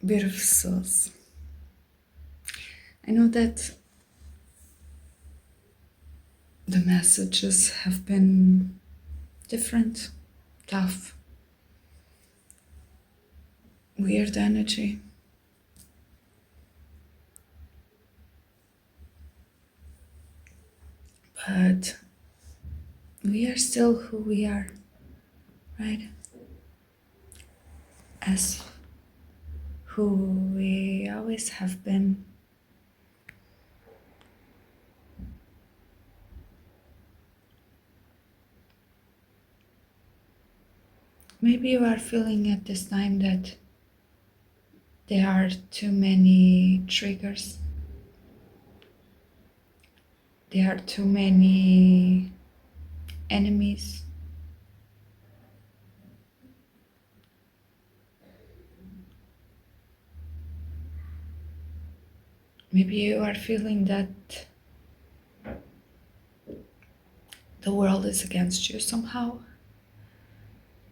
Beautiful souls. I know that the messages have been different, tough, weird energy. But we are still who we are, right? As who we always have been. Maybe you are feeling at this time that there are too many triggers. There are too many enemies. Maybe you are feeling that the world is against you somehow.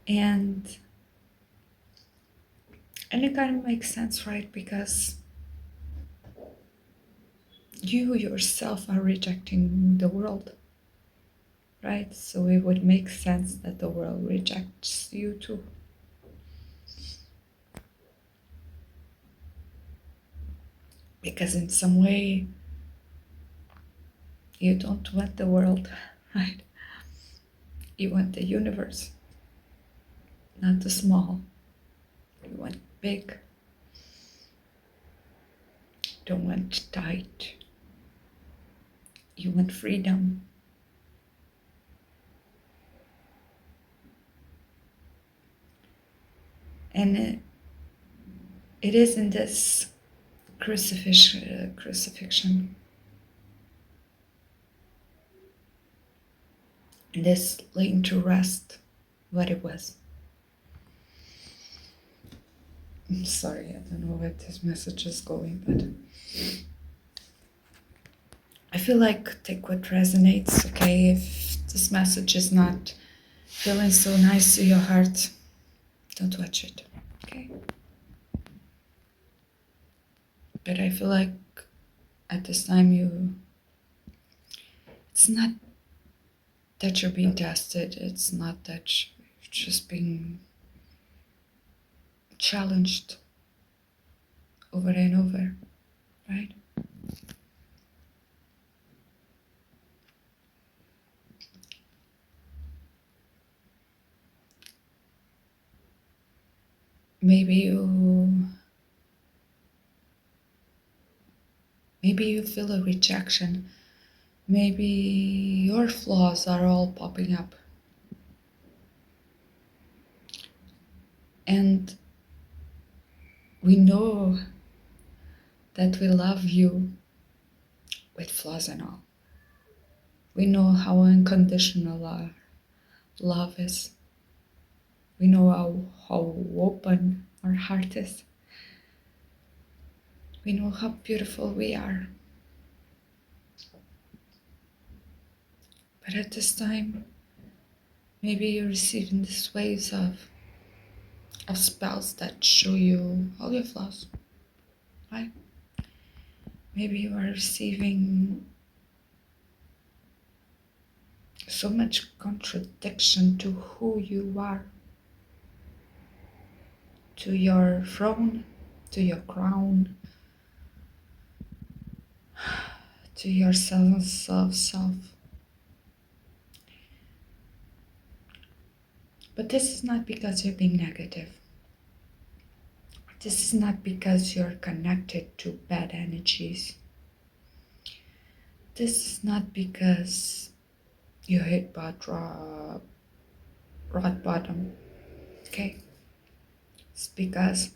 And it kind of makes sense, right? Because you yourself are rejecting the world, right? So it would make sense that the world rejects you too. Because in some way, you don't want the world, right? You want the universe, not the small. You want big. Don't want tight. You want freedom. And it is in this crucifixion, in this laying to rest, what it was. I'm sorry, I don't know where this message is going, but I feel like take what resonates, okay? If this message is not feeling so nice to your heart, don't watch it, okay? But I feel like at this time it's not that you're being tested, it's not that you're just being challenged over and over, right? Maybe you feel a rejection. Maybe your flaws are all popping up. And we know that we love you with flaws and all. We know how unconditional our love is. We know how open our heart is. We know how beautiful we are. But at this time, maybe you're receiving these waves of spells that show you all your flaws, right? Maybe you are receiving so much contradiction to who you are, to your throne, to your crown, to your sense of self. But this is not because you're being negative. This is not because you're connected to bad energies. This is not because you hit rock bottom, okay? It's because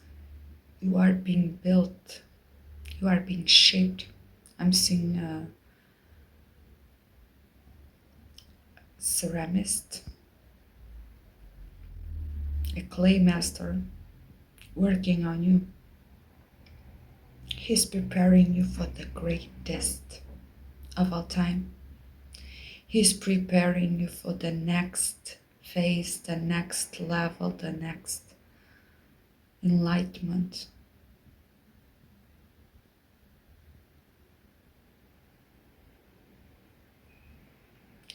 you are being built, you are being shaped. I'm seeing a ceramist, a clay master working on you. He's preparing you for the greatest of all time. He's preparing you for the next phase, the next level, the next enlightenment.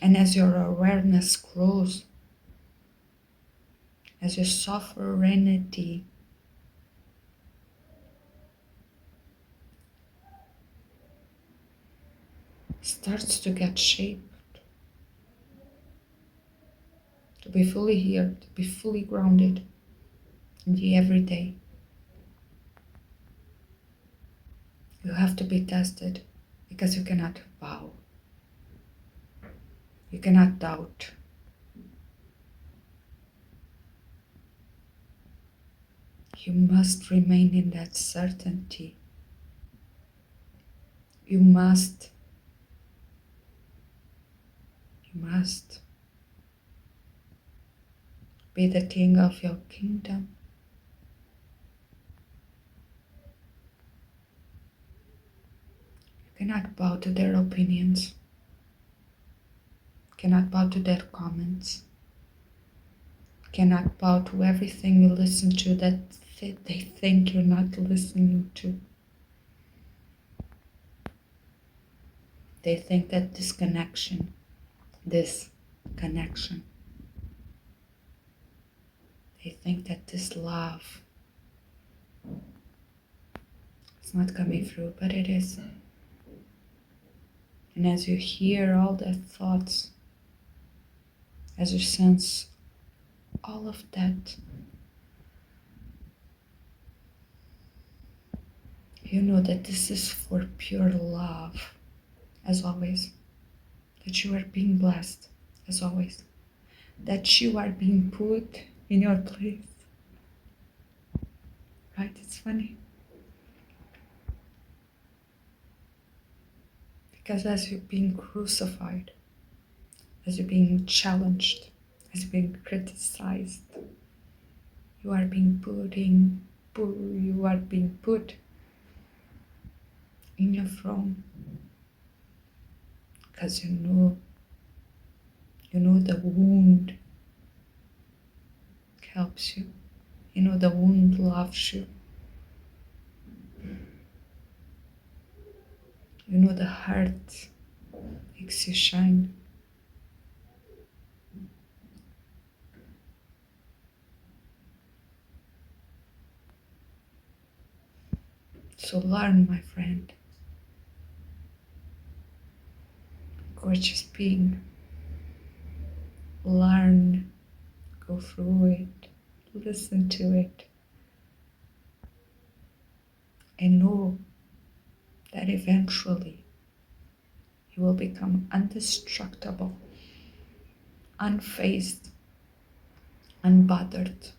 And as your awareness grows, as your sovereignty starts to get shape, to be fully here, to be fully grounded in the everyday, you have to be tested because you cannot bow. You cannot doubt. You must remain in that certainty. You must be the king of your kingdom. You cannot bow to their opinions. You cannot bow to their comments. You cannot bow to everything you listen to that they think you're not listening to. They think that this connection, they think that this love is not coming through, but it is. And as you hear all the thoughts, as you sense all of that, you know that this is for pure love, as always, that you are being blessed, as always, that you are being put in your place. Right? It's funny. Because as you're being crucified, as you're being challenged, as you're being criticized, you are being put in your throne. Because you know the wound helps you. You know the wound loves you. You know the heart makes you shine. So learn, my friend, gorgeous being. Learn, go through it, listen to it, and know that eventually you will become indestructible, unfazed, unbothered.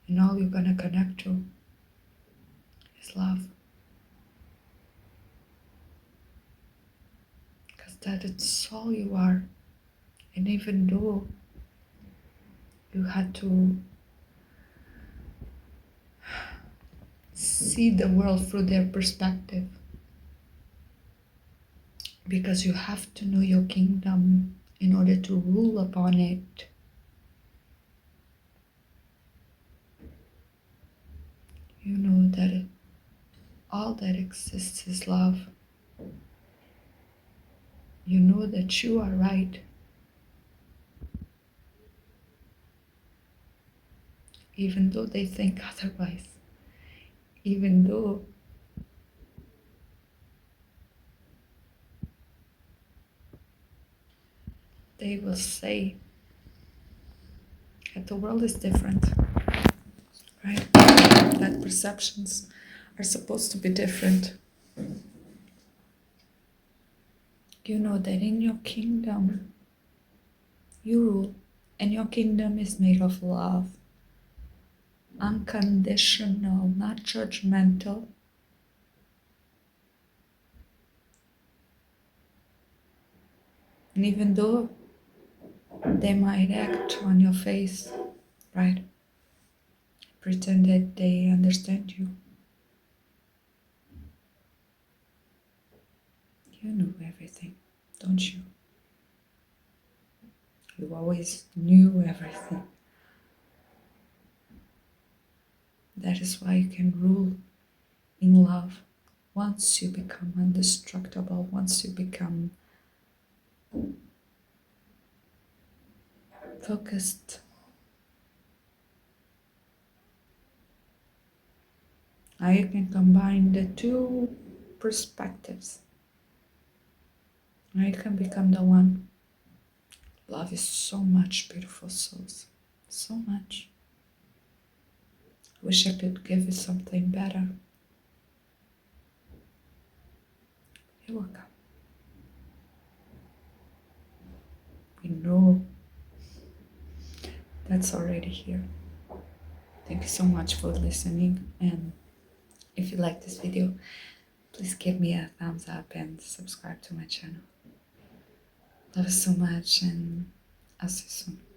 And all you're gonna connect to is love. Because that it's all you are. And even though you had to see the world through their perspective, because you have to know your kingdom in order to rule upon it. You know that all that exists is love. You know that you are right. Even though they think otherwise. Even though they will say that the world is different, right? That perceptions are supposed to be different. You know that in your kingdom, you rule, and your kingdom is made of love. Unconditional, not judgmental. And even though they might act on your face, right? Pretend that they understand you. You know everything, don't you? You always knew everything. That is why you can rule in love. Once you become indestructible, once you become focused, now you can combine the two perspectives. Now you can become the one. Love is so much, beautiful souls. So much. I wish I could give you something better. It will come. We know that's already here. Thank you so much for listening, and if you like this video, please give me a thumbs up and subscribe to my channel. Love you so much, and I'll see you soon.